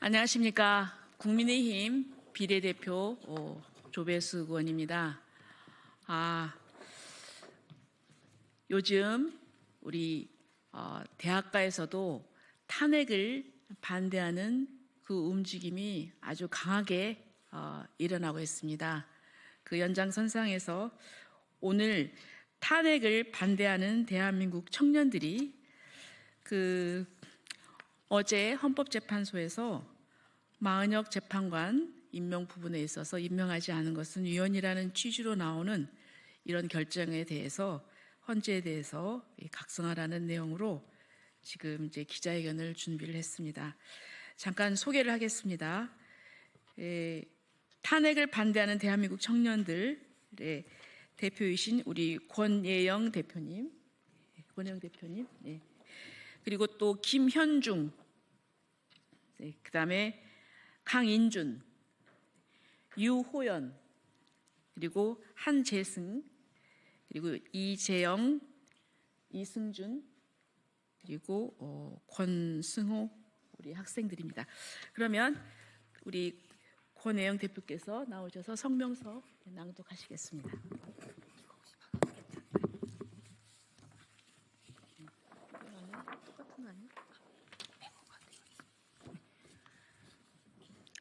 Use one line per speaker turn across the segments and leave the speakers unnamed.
안녕하십니까. 국민의힘 비례대표 조배수 의원입니다. 요즘 우리 대학가에서도 탄핵을 반대하는 그 움직임이 아주 강하게 일어나고 있습니다. 그 연장선상에서 오늘 탄핵을 반대하는 대한민국 청년들이 어제 헌법재판소에서 마은혁 재판관 임명 부분에 있어서 임명하지 않은 것은 위헌이라는 취지로 나오는 이런 결정에 대해서 헌재에 대해서 각성하라는 내용으로 지금 이제 기자회견을 준비를 했습니다. 잠깐 소개를 하겠습니다. 탄핵을 반대하는 대한민국 청년들의 대표이신 우리 권예영 대표님, 네. 그리고 또 김현중, 그다음에 강인준, 유호연, 그리고 한재승, 그리고 이재영, 이승준, 그리고 권승호 우리 학생들입니다. 그러면 우리 권혜영 대표께서 나오셔서 성명서 낭독하시겠습니다.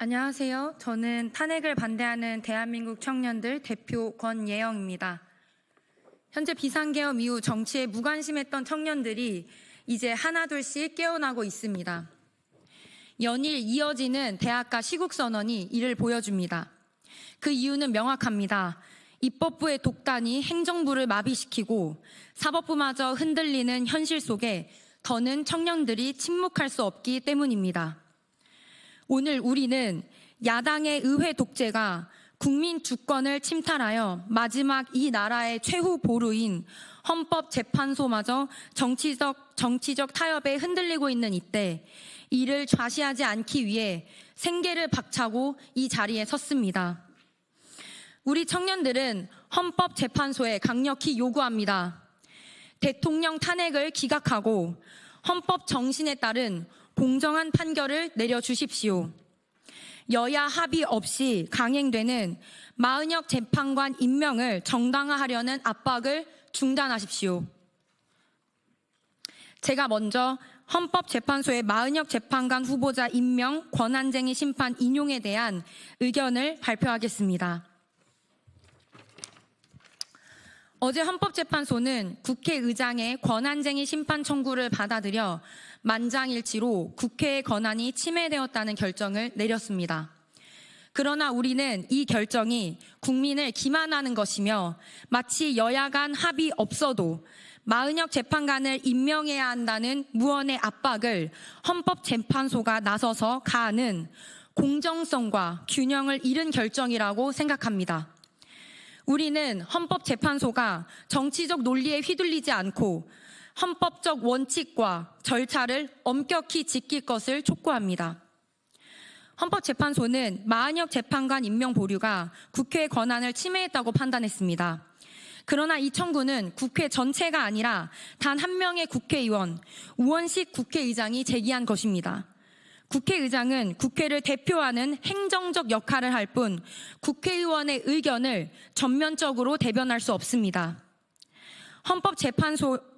안녕하세요. 저는 탄핵을 반대하는 대한민국 청년들 대표 권예영입니다. 현재 비상계엄 이후 정치에 무관심했던 청년들이 이제 하나둘씩 깨어나고 있습니다. 연일 이어지는 대학가 시국선언이 이를 보여줍니다. 그 이유는 명확합니다. 입법부의 독단이 행정부를 마비시키고 사법부마저 흔들리는 현실 속에 더는 청년들이 침묵할 수 없기 때문입니다. 오늘 우리는 야당의 의회 독재가 국민 주권을 침탈하여 마지막 이 나라의 최후 보루인 헌법재판소마저 정치적 타협에 흔들리고 있는 이때 이를 좌시하지 않기 위해 생계를 박차고 이 자리에 섰습니다. 우리 청년들은 헌법재판소에 강력히 요구합니다. 대통령 탄핵을 기각하고 헌법 정신에 따른 공정한 판결을 내려주십시오. 여야 합의 없이 강행되는 마은혁 재판관 임명을 정당화하려는 압박을 중단하십시오. 제가 먼저 헌법재판소의 마은혁 재판관 후보자 임명 권한쟁의 심판 인용에 대한 의견을 발표하겠습니다. 어제 헌법재판소는 국회의장의 권한쟁의 심판 청구를 받아들여 만장일치로 국회의 권한이 침해되었다는 결정을 내렸습니다. 그러나 우리는 이 결정이 국민을 기만하는 것이며 마치 여야 간 합의 없어도 마은혁 재판관을 임명해야 한다는 무언의 압박을 헌법재판소가 나서서 가하는 공정성과 균형을 잃은 결정이라고 생각합니다. 우리는 헌법재판소가 정치적 논리에 휘둘리지 않고 헌법적 원칙과 절차를 엄격히 지킬 것을 촉구합니다. 헌법재판소는 마은혁 재판관 임명 보류가 국회의 권한을 침해했다고 판단했습니다. 그러나 이 청구는 국회 전체가 아니라 단 한 명의 국회의원, 우원식 국회의장이 제기한 것입니다. 국회의장은 국회를 대표하는 행정적 역할을 할 뿐 국회의원의 의견을 전면적으로 대변할 수 없습니다.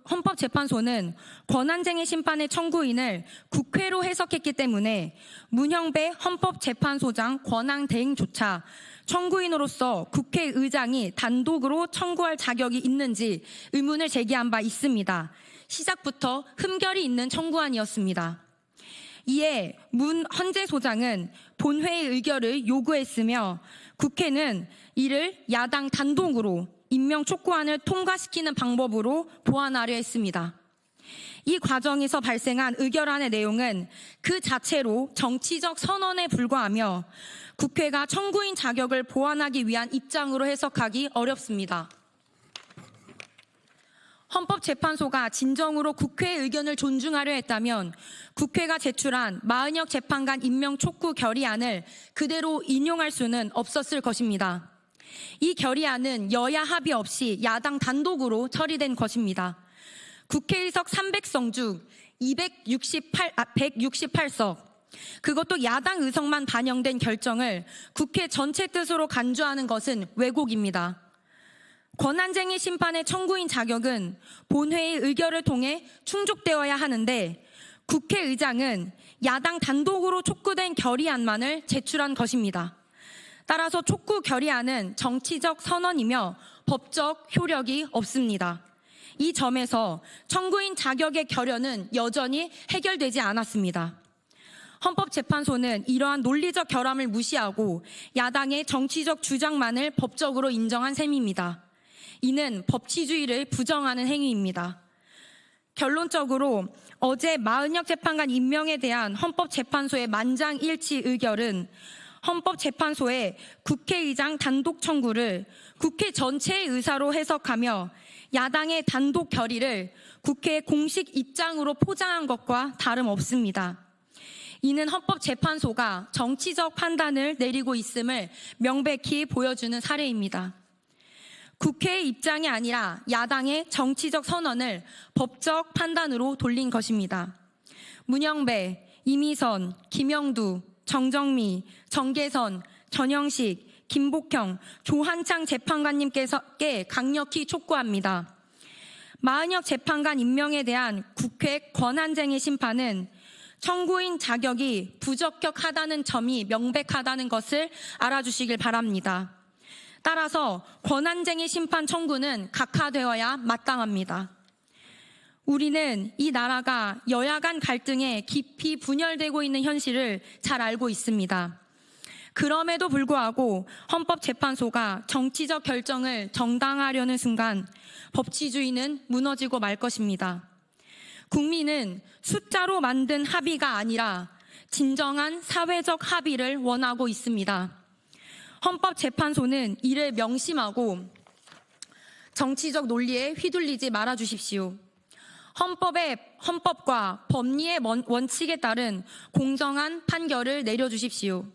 헌법재판소는 권한쟁의 심판의 청구인을 국회로 해석했기 때문에 문형배 헌법재판소장 권한대행조차 청구인으로서 국회의장이 단독으로 청구할 자격이 있는지 의문을 제기한 바 있습니다. 시작부터 흠결이 있는 청구안이었습니다. 이에 문 헌재 소장은 본회의 의결을 요구했으며 국회는 이를 야당 단독으로 임명 촉구안을 통과시키는 방법으로 보완하려 했습니다. 이 과정에서 발생한 의결안의 내용은 그 자체로 정치적 선언에 불과하며 국회가 청구인 자격을 보완하기 위한 입장으로 해석하기 어렵습니다. 헌법재판소가 진정으로 국회의 의견을 존중하려 했다면 국회가 제출한 마은혁 재판관 임명 촉구 결의안을 그대로 인용할 수는 없었을 것입니다. 이 결의안은 여야 합의 없이 야당 단독으로 처리된 것입니다. 국회의석 300석 중 168석, 그것도 야당 의석만 반영된 결정을 국회 전체 뜻으로 간주하는 것은 왜곡입니다. 권한쟁의 심판의 청구인 자격은 본회의 의결을 통해 충족되어야 하는데 국회의장은 야당 단독으로 촉구된 결의안만을 제출한 것입니다. 따라서 촉구 결의안은 정치적 선언이며 법적 효력이 없습니다. 이 점에서 청구인 자격의 결여는 여전히 해결되지 않았습니다. 헌법재판소는 이러한 논리적 결함을 무시하고 야당의 정치적 주장만을 법적으로 인정한 셈입니다. 이는 법치주의를 부정하는 행위입니다. 결론적으로 어제 마은혁 재판관 임명에 대한 헌법재판소의 만장일치 의결은 헌법재판소의 국회의장 단독 청구를 국회 전체의 의사로 해석하며 야당의 단독 결의를 국회의 공식 입장으로 포장한 것과 다름없습니다. 이는 헌법재판소가 정치적 판단을 내리고 있음을 명백히 보여주는 사례입니다. 국회의 입장이 아니라 야당의 정치적 선언을 법적 판단으로 돌린 것입니다. 문영배, 이미선, 김영두, 정정미, 정계선, 전영식, 김복형, 조한창 재판관님께서께 강력히 촉구합니다. 마은혁 재판관 임명에 대한 국회 권한쟁의 심판은 청구인 자격이 부적격하다는 점이 명백하다는 것을 알아주시길 바랍니다. 따라서 권한쟁의 심판 청구는 각하되어야 마땅합니다. 우리는 이 나라가 여야 간 갈등에 깊이 분열되고 있는 현실을 잘 알고 있습니다. 그럼에도 불구하고 헌법재판소가 정치적 결정을 정당화하려는 순간 법치주의는 무너지고 말 것입니다. 국민은 숫자로 만든 합의가 아니라 진정한 사회적 합의를 원하고 있습니다. 헌법재판소는 이를 명심하고 정치적 논리에 휘둘리지 말아 주십시오. 헌법과 법리의 원칙에 따른 공정한 판결을 내려주십시오.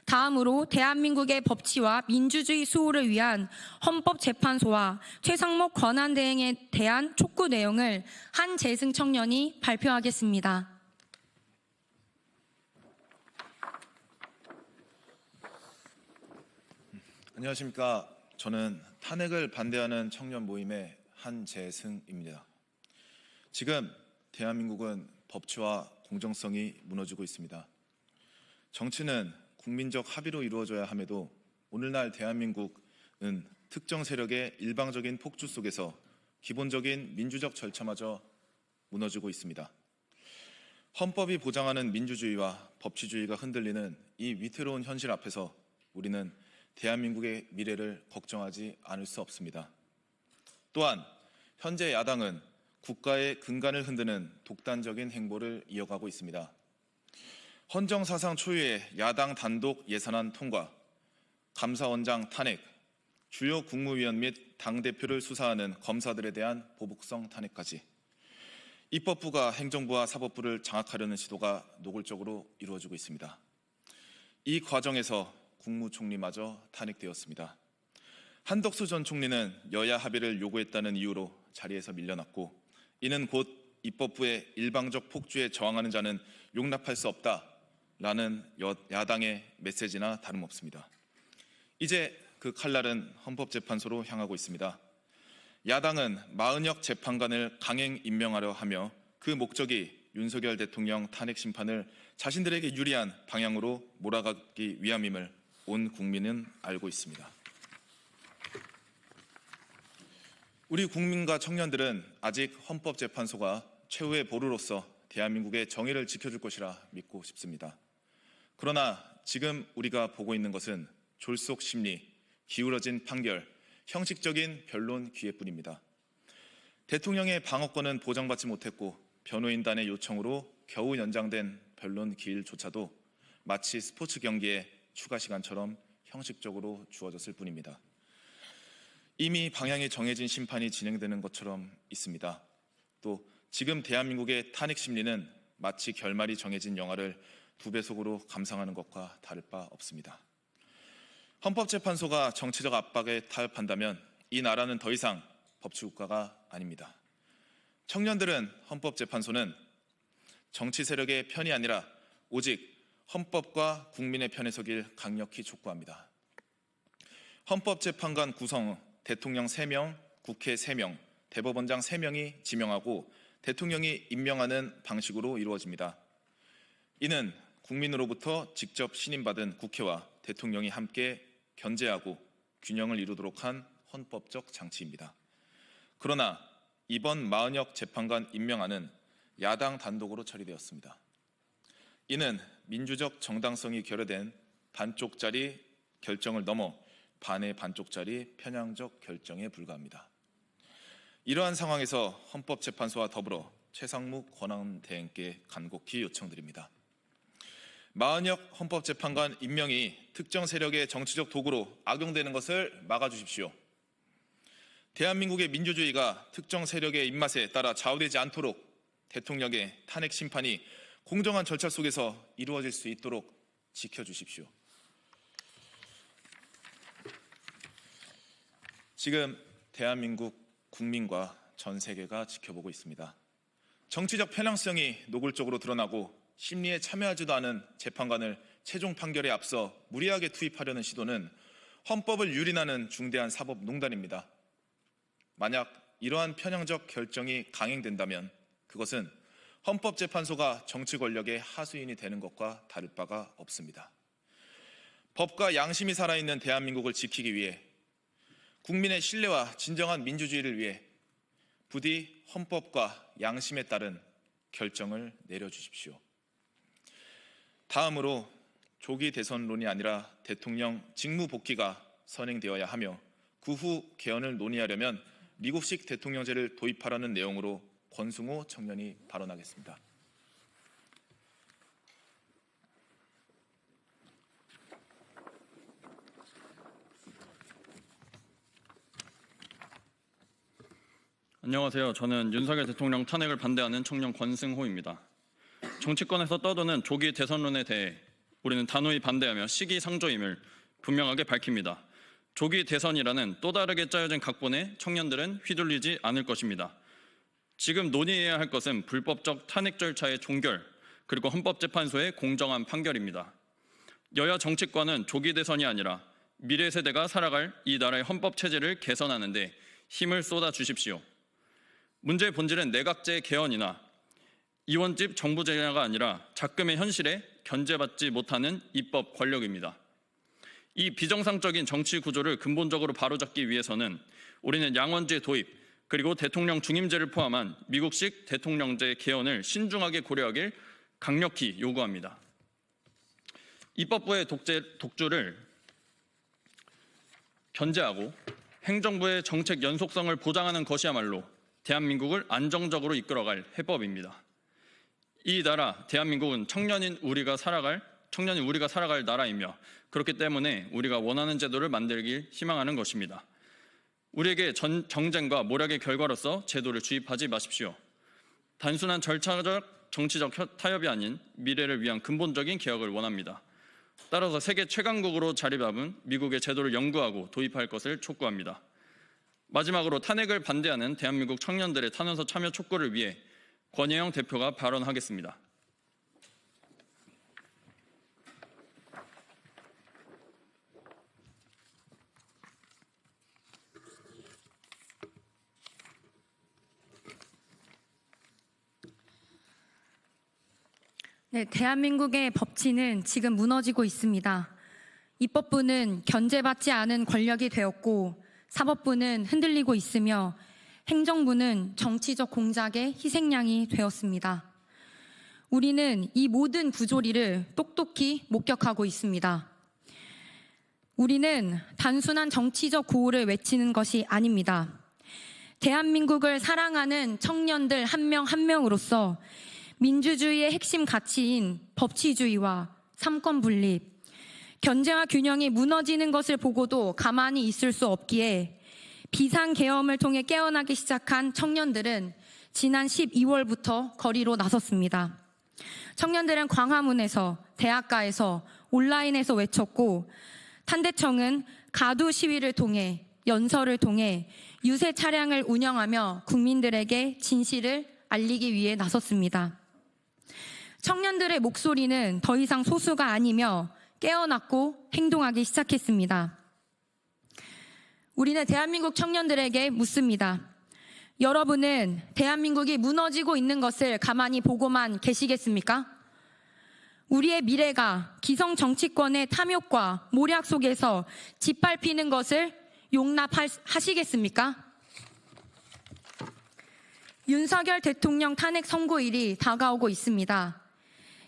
다음으로 대한민국의 법치와 민주주의 수호를 위한 헌법재판소와 최상목 권한대행에 대한 촉구 내용을 한재승 청년이 발표하겠습니다.
안녕하십니까. 저는 탄핵을 반대하는 청년 모임의 한재승입니다. 지금 대한민국은 법치와 공정성이 무너지고 있습니다. 정치는 국민적 합의로 이루어져야 함에도 오늘날 대한민국은 특정 세력의 일방적인 폭주 속에서 기본적인 민주적 절차마저 무너지고 있습니다. 헌법이 보장하는 민주주의와 법치주의가 흔들리는 이 위태로운 현실 앞에서 우리는 대한민국의 미래를 걱정하지 않을 수 없습니다. 또한 현재 야당은 국가의 근간을 흔드는 독단적인 행보를 이어가고 있습니다. 헌정사상 초유의 야당 단독 예산안 통과, 감사원장 탄핵, 주요 국무위원 및 당대표를 수사하는 검사들에 대한 보복성 탄핵까지 입법부가 행정부와 사법부를 장악하려는 시도가 노골적으로 이루어지고 있습니다. 이 과정에서 국무총리마저 탄핵되었습니다. 한덕수 전 총리는 여야 합의를 요구했다는 이유로 자리에서 밀려났고, 이는 곧 입법부의 일방적 폭주에 저항하는 자는 용납할 수 없다라는 야당의 메시지나 다름없습니다. 이제 그 칼날은 헌법재판소로 향하고 있습니다. 야당은 마은혁 재판관을 강행 임명하려 하며 그 목적이 윤석열 대통령 탄핵 심판을 자신들에게 유리한 방향으로 몰아가기 위함임을 온 국민은 알고 있습니다. 우리 국민과 청년들은 아직 헌법재판소가 최후의 보루로서 대한민국의 정의를 지켜줄 것이라 믿고 싶습니다. 그러나 지금 우리가 보고 있는 것은 졸속 심리, 기울어진 판결, 형식적인 변론 기회뿐입니다. 대통령의 방어권은 보장받지 못했고 변호인단의 요청으로 겨우 연장된 변론 기일조차도 마치 스포츠 경기의 추가 시간처럼 형식적으로 주어졌을 뿐입니다. 이미 방향이 정해진 심판이 진행되는 것처럼 있습니다. 또 지금 대한민국의 탄핵 심리는 마치 결말이 정해진 영화를 2배속으로 감상하는 것과 다를 바 없습니다. 헌법재판소가 정치적 압박에 타협한다면 이 나라는 더 이상 법치국가가 아닙니다. 청년들은 헌법재판소는 정치 세력의 편이 아니라 오직 헌법과 국민의 편에 서길 강력히 촉구합니다. 헌법재판관 구성 대통령 3명, 국회 3명, 대법원장 3명이 지명하고 대통령이 임명하는 방식으로 이루어집니다. 이는 국민으로부터 직접 신임받은 국회와 대통령이 함께 견제하고 균형을 이루도록 한 헌법적 장치입니다. 그러나 이번 마은혁 재판관 임명안은 야당 단독으로 처리되었습니다. 이는 민주적 정당성이 결여된 반쪽짜리 결정을 넘어 반의 반쪽짜리 편향적 결정에 불과합니다. 이러한 상황에서 헌법재판소와 더불어 최상무 권한대행께 간곡히 요청드립니다. 마은혁 헌법재판관 임명이 특정 세력의 정치적 도구로 악용되는 것을 막아주십시오. 대한민국의 민주주의가 특정 세력의 입맛에 따라 좌우되지 않도록 대통령의 탄핵 심판이 공정한 절차 속에서 이루어질 수 있도록 지켜주십시오. 지금 대한민국 국민과 전 세계가 지켜보고 있습니다. 정치적 편향성이 노골적으로 드러나고 심리에 참여하지도 않은 재판관을 최종 판결에 앞서 무리하게 투입하려는 시도는 헌법을 유린하는 중대한 사법농단입니다. 만약 이러한 편향적 결정이 강행된다면 그것은 헌법재판소가 정치 권력의 하수인이 되는 것과 다를 바가 없습니다. 법과 양심이 살아있는 대한민국을 지키기 위해 국민의 신뢰와 진정한 민주주의를 위해 부디 헌법과 양심에 따른 결정을 내려주십시오. 다음으로 조기 대선론이 아니라 대통령 직무 복귀가 선행되어야 하며 그 후 개헌을 논의하려면 미국식 대통령제를 도입하라는 내용으로 권승호 청년이 발언하겠습니다.
안녕하세요. 저는 윤석열 대통령 탄핵을 반대하는 청년 권승호입니다. 정치권에서 떠도는 조기 대선론에 대해 우리는 단호히 반대하며 시기상조임을 분명하게 밝힙니다. 조기 대선이라는 또 다르게 짜여진 각본에 청년들은 휘둘리지 않을 것입니다. 지금 논의해야 할 것은 불법적 탄핵 절차의 종결, 그리고 헌법재판소의 공정한 판결입니다. 여야 정치권은 조기 대선이 아니라 미래 세대가 살아갈 이 나라의 헌법 체제를 개선하는 데 힘을 쏟아 주십시오. 문제의 본질은 내각제 개헌이나 이원집 정부제가 아니라 작금의 현실에 견제받지 못하는 입법 권력입니다. 이 비정상적인 정치 구조를 근본적으로 바로잡기 위해서는 우리는 양원제 도입, 그리고 대통령 중임제를 포함한 미국식 대통령제 개헌을 신중하게 고려하길 강력히 요구합니다. 입법부의 독주를 견제하고 행정부의 정책 연속성을 보장하는 것이야말로 대한민국을 안정적으로 이끌어갈 해법입니다. 이 나라 대한민국은 청년인 우리가 살아갈 나라이며 그렇기 때문에 우리가 원하는 제도를 만들길 희망하는 것입니다. 우리에게 정쟁과 모략의 결과로서 제도를 주입하지 마십시오. 단순한 절차적 정치적 타협이 아닌 미래를 위한 근본적인 개혁을 원합니다. 따라서 세계 최강국으로 자리 잡은 미국의 제도를 연구하고 도입할 것을 촉구합니다. 마지막으로 탄핵을 반대하는 대한민국 청년들의 탄원서 참여 촉구를 위해 권혜영 대표가 발언하겠습니다.
네, 대한민국의 법치는 지금 무너지고 있습니다. 입법부는 견제받지 않은 권력이 되었고 사법부는 흔들리고 있으며 행정부는 정치적 공작의 희생양이 되었습니다. 우리는 이 모든 부조리를 똑똑히 목격하고 있습니다. 우리는 단순한 정치적 구호를 외치는 것이 아닙니다. 대한민국을 사랑하는 청년들 한 명 한 명으로서 민주주의의 핵심 가치인 법치주의와 삼권 분립, 견제와 균형이 무너지는 것을 보고도 가만히 있을 수 없기에 비상계엄을 통해 깨어나기 시작한 청년들은 지난 12월부터 거리로 나섰습니다. 청년들은 광화문에서, 대학가에서, 온라인에서 외쳤고 탄대청은 가두 시위를 통해, 연설을 통해 유세 차량을 운영하며 국민들에게 진실을 알리기 위해 나섰습니다. 청년들의 목소리는 더 이상 소수가 아니며 깨어났고 행동하기 시작했습니다. 우리는 대한민국 청년들에게 묻습니다. 여러분은 대한민국이 무너지고 있는 것을 가만히 보고만 계시겠습니까? 우리의 미래가 기성 정치권의 탐욕과 모략 속에서 짓밟히는 것을 용납하시겠습니까? 윤석열 대통령 탄핵 선고일이 다가오고 있습니다.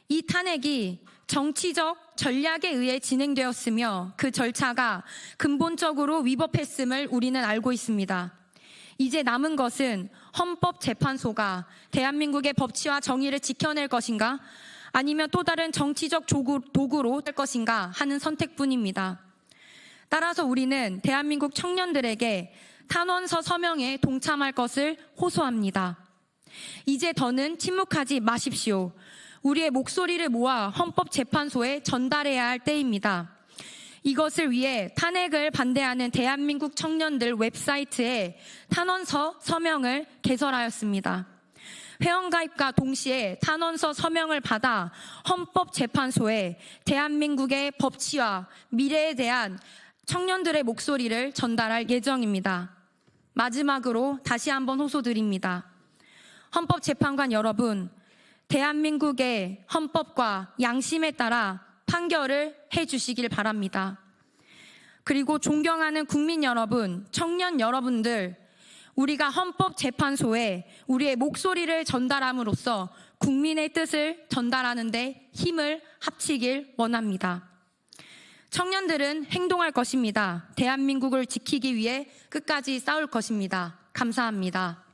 이 탄핵이 정치적 전략에 의해 진행되었으며 그 절차가 근본적으로 위법했음을 우리는 알고 있습니다. 이제 남은 것은 헌법재판소가 대한민국의 법치와 정의를 지켜낼 것인가 아니면 또 다른 정치적 도구로 될 것인가 하는 선택뿐입니다. 따라서 우리는 대한민국 청년들에게 탄원서 서명에 동참할 것을 호소합니다. 이제 더는 침묵하지 마십시오. 우리의 목소리를 모아 헌법재판소에 전달해야 할 때입니다. 이것을 위해 탄핵을 반대하는 대한민국 청년들 웹사이트에 탄원서 서명을 개설하였습니다. 회원가입과 동시에 탄원서 서명을 받아 헌법재판소에 대한민국의 법치와 미래에 대한 청년들의 목소리를 전달할 예정입니다. 마지막으로 다시 한번 호소드립니다. 헌법재판관 여러분, 대한민국의 헌법과 양심에 따라 판결을 해주시길 바랍니다. 그리고 존경하는 국민 여러분, 청년 여러분들, 우리가 헌법재판소에 우리의 목소리를 전달함으로써 국민의 뜻을 전달하는 데 힘을 합치길 원합니다. 청년들은 행동할 것입니다. 대한민국을 지키기 위해 끝까지 싸울 것입니다. 감사합니다.